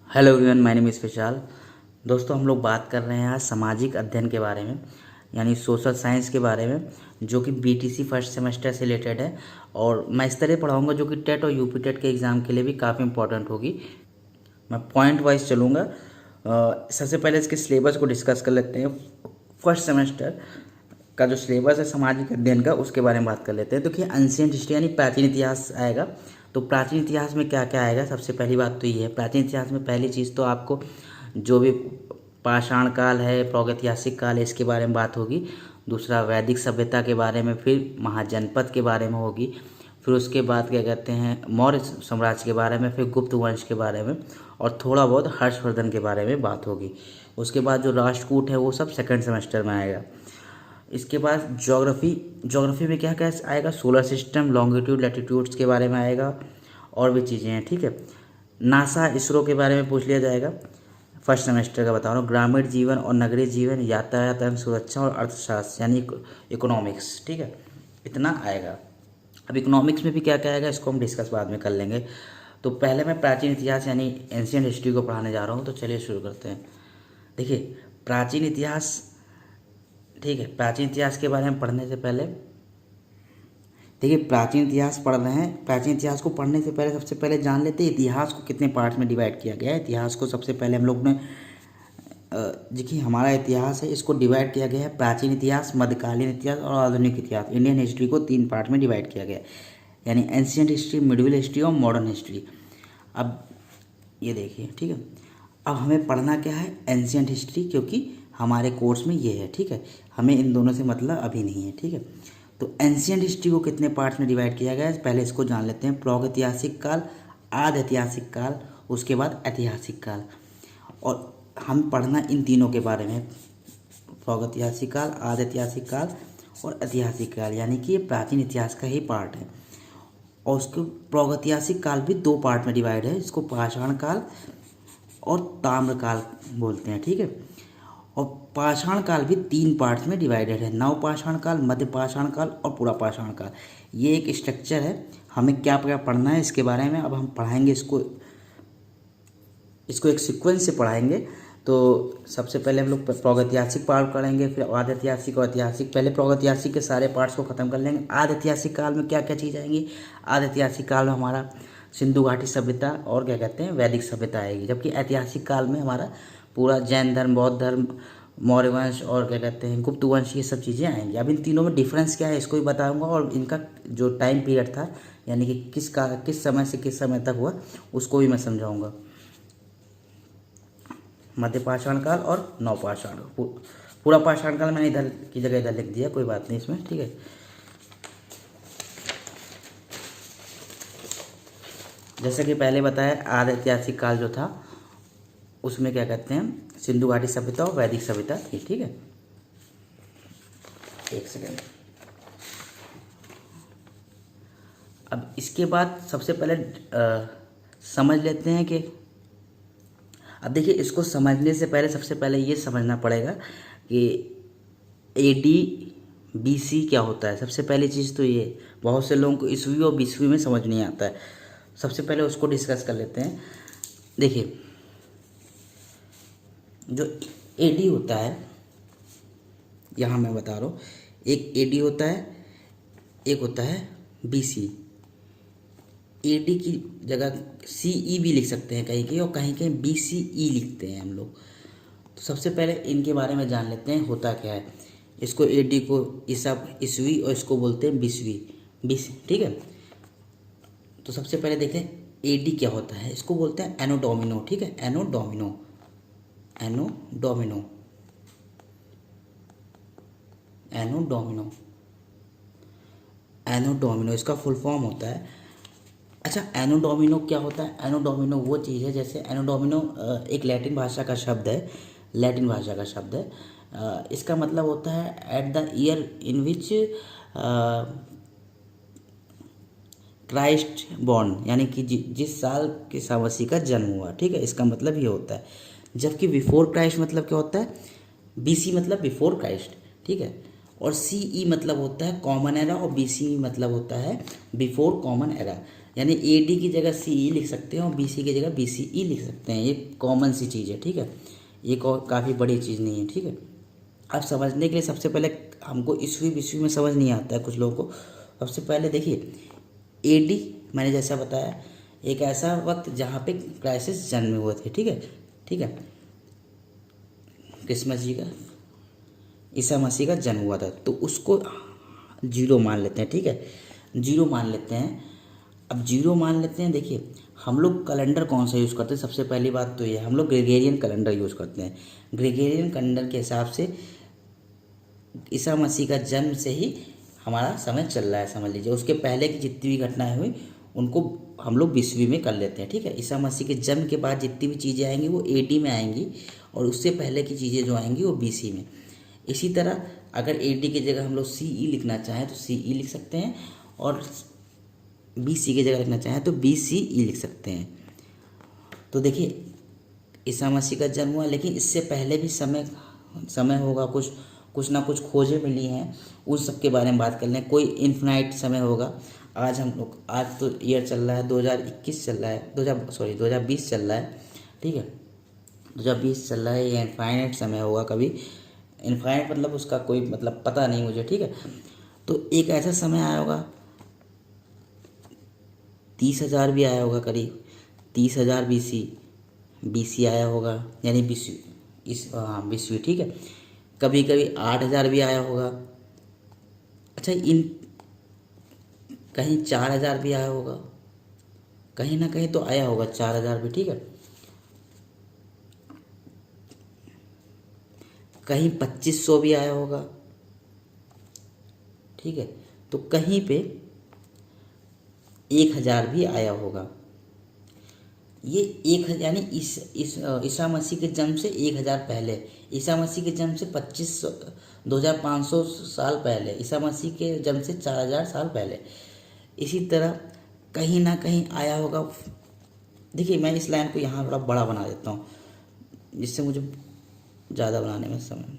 Hello everyone, my name is Vishal. दोस्तों, हम लोग बात कर रहे हैं आज सामाजिक अध्ययन के बारे में, यानी सोशल साइंस के बारे में, जो कि बीटीसी फर्स्ट सेमेस्टर से रिलेटेड है। और मैं इस तरह पढ़ाऊंगा जो कि टेट और यूपी टेट के एग्ज़ाम के लिए भी काफ़ी इंपॉर्टेंट होगी। मैं पॉइंट वाइज चलूँगा। सबसे पहले इसके सिलेबस को डिस्कस कर लेते हैं। फर्स्ट सेमेस्टर का जो सिलेबस है सामाजिक अध्ययन का, उसके बारे में बात कर लेते हैं। तो कि एंशिएंट हिस्ट्री यानी प्राचीन इतिहास आएगा। तो प्राचीन इतिहास में क्या क्या आएगा? सबसे पहली बात तो ये है, प्राचीन इतिहास में पहली चीज़ तो आपको जो भी पाषाण काल है, प्रागैतिहासिक काल है, इसके बारे में बात होगी। दूसरा वैदिक सभ्यता के बारे में, फिर महाजनपद के बारे में होगी। फिर उसके बाद क्या कहते हैं, मौर्य साम्राज्य के बारे में, फिर गुप्त वंश के बारे में, और थोड़ा बहुत हर्षवर्धन के बारे में बात होगी। उसके बाद जो राष्ट्रकूट है वो सब सेकंड सेमेस्टर में आएगा। इसके बाद ज्योग्राफी में क्या क्या आएगा? सोलर सिस्टम, लॉन्गिट्यूड, लैटिट्यूड्स के बारे में आएगा, और भी चीज़ें हैं। ठीक है। नासा, इसरो के बारे में पूछ लिया जाएगा। फर्स्ट सेमेस्टर का बता रहा हूँ। ग्रामीण जीवन और नगरीय जीवन, यातायात एवं सुरक्षा, और अर्थशास्त्र यानी इकोनॉमिक्स। ठीक है, इतना आएगा। अब इकोनॉमिक्स में भी क्या क्या आएगा इसको हम डिस्कस बाद में कर लेंगे। तो पहले मैं प्राचीन इतिहास यानी एंशिएंट हिस्ट्री को पढ़ाने जा रहा हूँ। तो चलिए शुरू करते हैं। देखिए, प्राचीन इतिहास, ठीक है, प्राचीन इतिहास के बारे में पढ़ने से पहले देखिए, प्राचीन इतिहास पढ़ रहे हैं। प्राचीन इतिहास को पढ़ने से पहले सबसे पहले जान लेते हैं इतिहास को कितने पार्ट में डिवाइड किया गया है। इतिहास को सबसे पहले हम लोग ने देखिए, हमारा इतिहास है, इसको डिवाइड किया गया है प्राचीन इतिहास, मध्यकालीन इतिहास और आधुनिक इतिहास। इंडियन हिस्ट्री को 3 पार्ट में डिवाइड किया गया है, यानी एंशिएंट हिस्ट्री, मिडिवल हिस्ट्री और मॉडर्न हिस्ट्री। अब ये देखिए, ठीक है, अब हमें पढ़ना क्या है? एंशिएंट हिस्ट्री, क्योंकि हमारे कोर्स में ये है। ठीक है, हमें इन दोनों से मतलब अभी नहीं है। ठीक है, तो एंशिएंट हिस्ट्री को कितने पार्ट्स में डिवाइड किया गया है पहले इसको जान लेते हैं। प्रागैतिहासिक काल, आद्य ऐतिहासिक काल, उसके बाद ऐतिहासिक काल। और हम पढ़ना इन तीनों के बारे में, प्रागैतिहासिक काल, आद्य ऐतिहासिक काल और ऐतिहासिक काल, यानी कि ये प्राचीन इतिहास का ही पार्ट है। और उसको प्रागैतिहासिक काल भी 2 पार्ट में डिवाइड है, इसको पाषाण काल और ताम्रकाल बोलते हैं। ठीक है, और पाषाण काल भी 3 पार्ट्स में डिवाइडेड है, नव पाषाण काल, मध्य पाषाण काल और पूरा पाषाण काल। ये एक स्ट्रक्चर है। हमें क्या क्या पढ़ना है इसके बारे में अब हम पढ़ाएंगे। इसको एक सीक्वेंस से पढ़ाएंगे। तो सबसे पहले हम लोग प्रागैतिहासिक पार्ट पढ़ेंगे, फिर आद्य ऐतिहासिक और ऐतिहासिक। पहले प्रागैतिहासिक के सारे पार्ट्स को खत्म कर लेंगे। आद्य ऐतिहासिक काल में क्या क्या चीज़ आएंगी? आद्य ऐतिहासिक काल में हमारा सिंधु घाटी सभ्यता और क्या कहते हैं, वैदिक सभ्यता आएगी। जबकि ऐतिहासिक काल में हमारा पूरा जैन धर्म, बौद्ध धर्म, मौर्य वंश और क्या कहते हैं, गुप्त वंश, ये सब चीज़ें आएंगी। अब इन तीनों में डिफरेंस क्या है इसको भी बताऊंगा, और इनका जो टाइम पीरियड था, यानी कि किस समय से किस समय तक हुआ, उसको भी मैं समझाऊंगा। मध्य पाषाण काल और नव पाषाण, पूरा पाषाण काल मैंने इधर की जगह इधर लिख दिया, कोई बात नहीं इसमें। ठीक है, जैसे कि पहले बताया, आद्य ऐतिहासिक काल जो था उसमें क्या कहते हैं, सिंधु घाटी सभ्यता और वैदिक सभ्यता थी। ठीक है, एक सेकेंड। अब इसके बाद सबसे पहले समझ लेते हैं कि, अब देखिए, इसको समझने से पहले सबसे पहले ये समझना पड़ेगा कि AD BC क्या होता है। सबसे पहली चीज़ तो ये, बहुत से लोगों को ईस्वी और बीसवीं में समझ नहीं आता है। सबसे पहले उसको डिस्कस कर लेते हैं। देखिए, जो AD होता है, यहाँ मैं बता रहा हूँ, एक AD होता है, एक होता है BC। AD की जगह CE भी लिख सकते हैं कहीं कहीं, और कहीं कहीं BCE लिखते हैं हम लोग। तो सबसे पहले इनके बारे में जान लेते हैं होता क्या है। इसको AD को ईस्वी और इसको बोलते हैं बीसवीं। ठीक है, तो सबसे पहले देखते हैं AD क्या होता है। इसको बोलते हैं एनो डोमिनो। ठीक है, एनो डोमिनो, एनो डोमिनो, एनो डोमिनो, एनो डोमिनो, इसका फुल फॉर्म होता है। अच्छा, एनो डोमिनो क्या होता है? एनो डोमिनो वो चीज़ है, जैसे एनो डोमिनो एक लैटिन भाषा का शब्द है, लैटिन भाषा का शब्द है। इसका मतलब होता है at the year in which Christ born, यानी कि जिस साल ईसा मसीह का जन्म हुआ। ठीक है, इसका मतलब ये होता है। जबकि बिफोर क्राइस्ट मतलब क्या होता है? BC मतलब बिफोर क्राइस्ट। ठीक है, और CE मतलब होता है कॉमन एरा, और BC मतलब होता है बिफोर कॉमन एरा। यानी AD की जगह CE लिख सकते हैं और BC की जगह BCE लिख सकते हैं। ये कॉमन सी चीज़ है, ठीक है, ये काफ़ी बड़ी चीज़ नहीं है, ठीक है। अब समझने के लिए सबसे पहले हमको ईस्वी विस्वी में समझ नहीं आता है कुछ लोगों को। सबसे पहले देखिए AD मैंने जैसा बताया एक ऐसा वक्त जहाँ पे क्राइसिस जन्मे हुए थे, ठीक है, ठीक है, क्रिसमस जी का, ईसा मसीह का जन्म हुआ था, तो उसको 0 मान लेते हैं, ठीक है, 0 मान लेते हैं। अब 0 मान लेते हैं। देखिए हम लोग कैलेंडर कौन सा यूज़ करते हैं, सबसे पहली बात तो ये हम लोग ग्रेगोरियन कैलेंडर यूज़ करते हैं। ग्रेगोरियन कैलेंडर के हिसाब से ईसा मसीह का जन्म से ही हमारा समय चल रहा है, समझ लीजिए। उसके पहले की जितनी भी घटनाएं हुई उनको हम लोग बीसवीं में कर लेते हैं, ठीक है। ईसा मसीह के जन्म के बाद जितनी भी चीज़ें आएंगी वो AD में आएंगी और उससे पहले की चीज़ें जो आएंगी वो BC में। इसी तरह अगर AD की जगह हम लोग CE लिखना चाहें तो CE लिख सकते हैं और BC की जगह लिखना चाहें तो BCE लिख सकते हैं। तो देखिए ईसा मसीह का जन्म हुआ, लेकिन इससे पहले भी समय होगा, कुछ ना कुछ खोजें मिली हैं, उन सब के बारे में बात कर लें। कोई इन्फिनाइट समय होगा। आज तो ईयर चल रहा है 2021 चल रहा है, 2020 चल रहा है, ठीक है, 2020 चल रहा है। ये इनफाइनाइट समय होगा, कभी इनफाइनाइट मतलब उसका कोई मतलब पता नहीं मुझे, ठीक है। तो एक ऐसा समय आया होगा 30,000 भी आया होगा, करीब 30,000 BC आया होगा, यानी बीसवीं, ठीक है। कभी कभी 8,000 भी आया होगा। अच्छा इन कहीं 4,000 भी आया होगा, कहीं ना कहीं तो आया होगा 4,000 भी, ठीक है। कहीं 2,500 भी आया होगा, ठीक है। तो कहीं पे 1,000 भी आया होगा। ये 1,000 यानी ईसा मसीह के जन्म से 1,000 पहले, ईसा मसीह के जन्म से 2,500 साल पहले, ईसा मसीह के जन्म से 4,000 साल पहले। इसी तरह कहीं ना कहीं आया होगा। देखिए मैं इस लाइन को यहाँ थोड़ा बड़ा बना देता हूँ जिससे मुझे ज़्यादा बनाने में समय,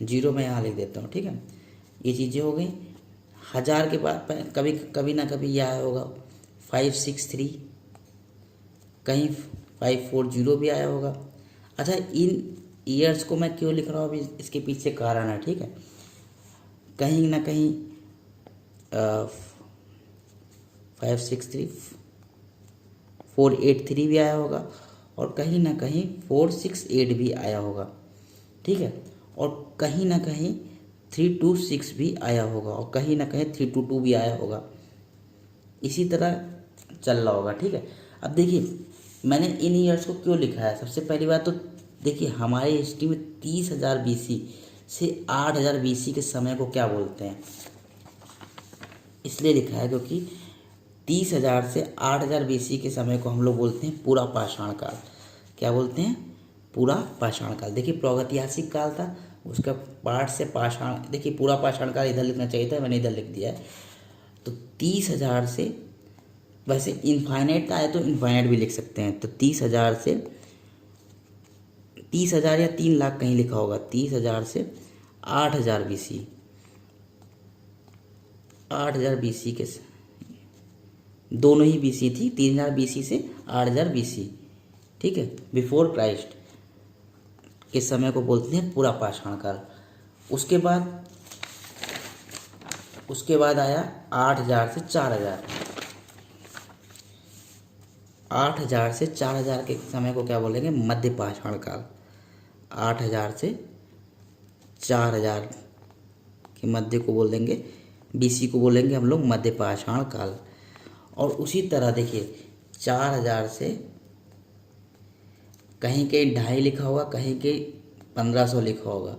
0 में यहाँ लिख देता हूँ, ठीक है। ये चीज़ें हो गई। 1,000 के बाद कभी ना कभी यह आया होगा 563, कहीं 540 भी आया होगा। अच्छा इन ईयर्स को मैं क्यों लिख रहा हूँ अभी, इसके पीछे कारण है, ठीक है। कहीं ना कहीं 563, 483 भी आया होगा और कहीं ना कहीं 468 भी आया होगा, ठीक है। और कहीं ना कहीं 326 भी आया होगा और कहीं ना कहीं 322 भी आया होगा। इसी तरह चल रहा होगा, ठीक है। अब देखिए मैंने इन ईयर्स को क्यों लिखा है। सबसे पहली बात तो देखिए हमारी हिस्ट्री में 30,000 BC से 8,000 BC के समय को क्या बोलते हैं, इसलिए लिखा है क्योंकि 30,000 से 8,000 BC के समय को हम लोग बोलते हैं पूरा पाषाण काल। क्या बोलते हैं, पूरा पाषाण काल। देखिए प्रागैतिहासिक काल था, उसका पाठ से पाषाण, देखिए पूरा पाषाण काल इधर लिखना चाहिए था, मैंने इधर लिख दिया है। तो 30,000 से, वैसे इनफाइनाइट आए तो इनफाइनाइट भी लिख सकते हैं। तो 30,000 से 30,000 या 3 लाख कहीं लिखा होगा, 30,000 से 8,000 BC, 8,000 BC के दोनों ही BC थी, 3,000 BC से 8,000 BC, ठीक है, बिफोर क्राइस्ट के समय को बोलते हैं पूरा पाषाण काल। उसके बाद आया 8,000 से 4,000, 8,000 से 4,000 के समय को क्या बोलेंगे, मध्य पाषाण काल। 8,000 से 4,000 के मध्य को बोल देंगे, BC को बोलेंगे हम लोग मध्य पाषाण काल। और उसी तरह देखिए 4,000 से कहीं के 2.5 लिखा होगा, कहीं के 1,500 लिखा होगा,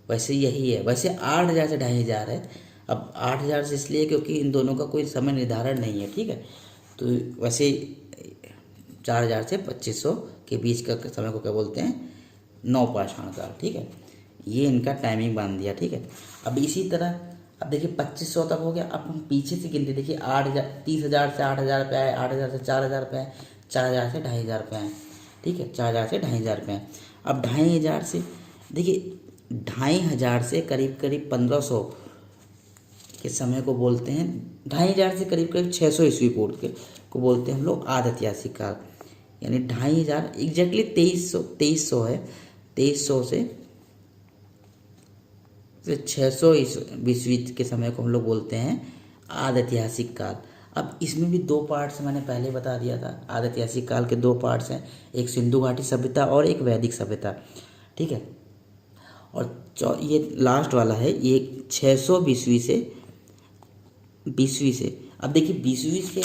वैसे यही है। वैसे 8,000 से 2,500 है। अब 8,000 से इसलिए क्योंकि इन दोनों का कोई समय निर्धारण नहीं है, ठीक है। तो वैसे 4,000 से 2,500 के बीच का समय को क्या बोलते हैं, नवपाषाण काल, ठीक है। ये इनका टाइमिंग बांध दिया, ठीक है। अब इसी तरह अब देखिए 2,500 तक हो गया। अब हम पीछे से गिनते, देखिए 30,000 से 8,000 पे आए, 8,000 से 4,000 पे आए, 4,000 से 2,500 पे आए, ठीक है, 4,000 से 2,500 पे आए। अब 2,500 से देखिए 2,500 से करीब करीब 1,500 के समय को बोलते हैं, 2500 से करीब करीब 600 ईस्वी पूर्व के को बोलते हैं हम लोग आद ऐतिहासिक काल। यानी 2500 एग्जैक्टली 2300 है, 2300 से 600 ईस्वी के समय को हम लोग बोलते हैं आद ऐतिहासिक काल। अब इसमें भी दो पार्ट्स मैंने पहले बता दिया था, आद ऐतिहासिक काल के दो पार्ट्स हैं, एक सिंधु घाटी सभ्यता और एक वैदिक सभ्यता, ठीक है। और ये लास्ट वाला है, ये 600 बीसवीं से अब देखिए 20वीं से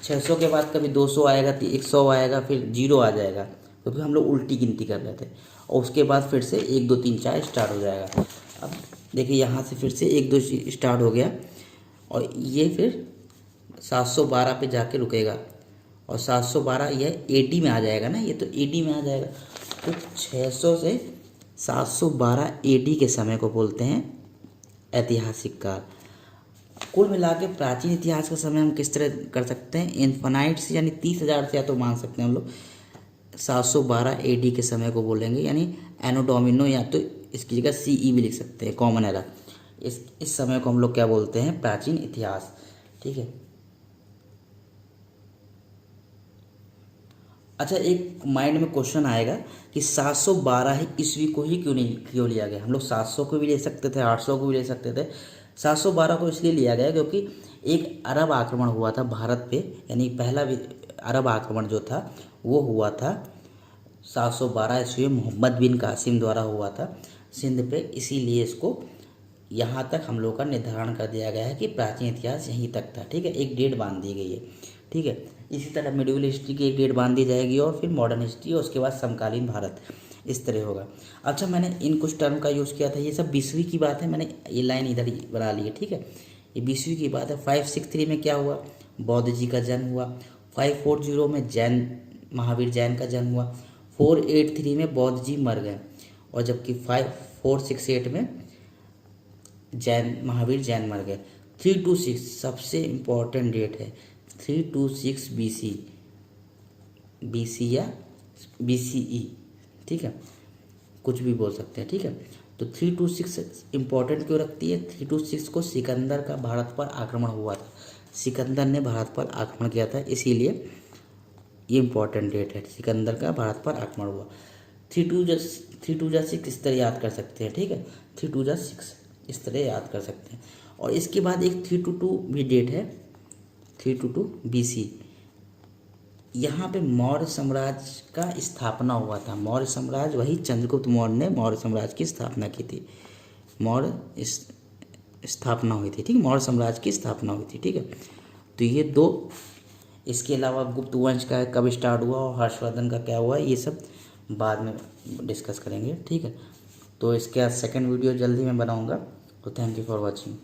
600 के बाद कभी 200 आएगा, 100 आएगा, फिर 0 आ जाएगा, क्योंकि हम लोग उल्टी गिनती कर रहे थे। और उसके बाद फिर से 1 2 3 4 स्टार्ट हो जाएगा। अब देखिए यहाँ से फिर से 1 2 स्टार्ट हो गया और ये फिर 712 पे जाके रुकेगा और 712 यह AD में आ जाएगा ना, ये तो AD में आ जाएगा। तो 600 से 712 AD के समय को बोलते हैं ऐतिहासिक काल। कुल मिला के प्राचीन इतिहास का समय हम किस तरह कर सकते हैं, इन्फानाइट से यानी 30,000 से या तो मान सकते हैं हम लोग 712 AD के समय को बोलेंगे, यानी एनो डोमिनो, या तो इसकी जगह CE भी लिख सकते हैं, कॉमन एरा। इस समय को हम लोग क्या बोलते हैं, प्राचीन इतिहास, ठीक है। अच्छा, एक माइंड में क्वेश्चन आएगा कि 712 ईस्वी को ही क्यों लिया गया। हम लोग 700 को भी ले सकते थे, 800 को भी ले सकते थे, 712 को इसलिए लिया गया क्योंकि एक अरब आक्रमण हुआ था भारत पे, यानी पहला अरब आक्रमण जो था वो हुआ था 712 ईस्वी में, मोहम्मद बिन कासिम द्वारा हुआ था सिंध पे। इसीलिए इसको यहाँ तक हम लोग का निर्धारण कर दिया गया है कि प्राचीन इतिहास यहीं तक था, ठीक है। एक डेट बांध दी गई है, ठीक है। इसी तरह मिडिवल हिस्ट्री की एक डेट बांध दी जाएगी और फिर मॉडर्न हिस्ट्री और उसके बाद समकालीन भारत, इस तरह होगा। अच्छा, मैंने इन कुछ टर्म का यूज़ किया था, ये सब 20वीं की बात है, मैंने ये लाइन इधर ही बना ली है, ठीक है। ये 20वीं की बात है। 563 में क्या हुआ, बौद्ध जी का जन्म हुआ। 540 में महावीर जैन का जन्म हुआ। 483 में बौद्ध जी मर गए, और जबकि 468 में महावीर जैन मर गए। 326 सबसे इम्पोर्टेंट डेट है, 326 BC या BCE, ठीक है, कुछ भी बोल सकते हैं, ठीक है। तो 326 इम्पोर्टेंट क्यों रखती है, 326 को सिकंदर का भारत पर आक्रमण हुआ था, सिकंदर ने भारत पर आक्रमण किया था, इसीलिए ये इम्पोर्टेंट डेट है, सिकंदर का भारत पर आक्रमण हुआ। 326 इस तरह याद कर सकते हैं, ठीक है, 326 इस तरह याद कर सकते हैं। और इसके बाद एक 322 भी डेट है, 322 BC। यहाँ पे मौर्य साम्राज्य का स्थापना हुआ था, मौर्य साम्राज्य, वही चंद्रगुप्त मौर्य ने मौर्य साम्राज्य की स्थापना की थी, मौर्य स्थापना हुई थी, ठीक है, मौर्य साम्राज्य की स्थापना हुई थी, ठीक है। तो ये दो, इसके अलावा गुप्त वंश का कब स्टार्ट हुआ और हर्षवर्धन का क्या हुआ, ये सब बाद में डिस्कस करेंगे, ठीक है। तो इसके सेकंड वीडियो जल्दी मैं बनाऊंगा। तो थैंक यू फॉर वॉचिंग।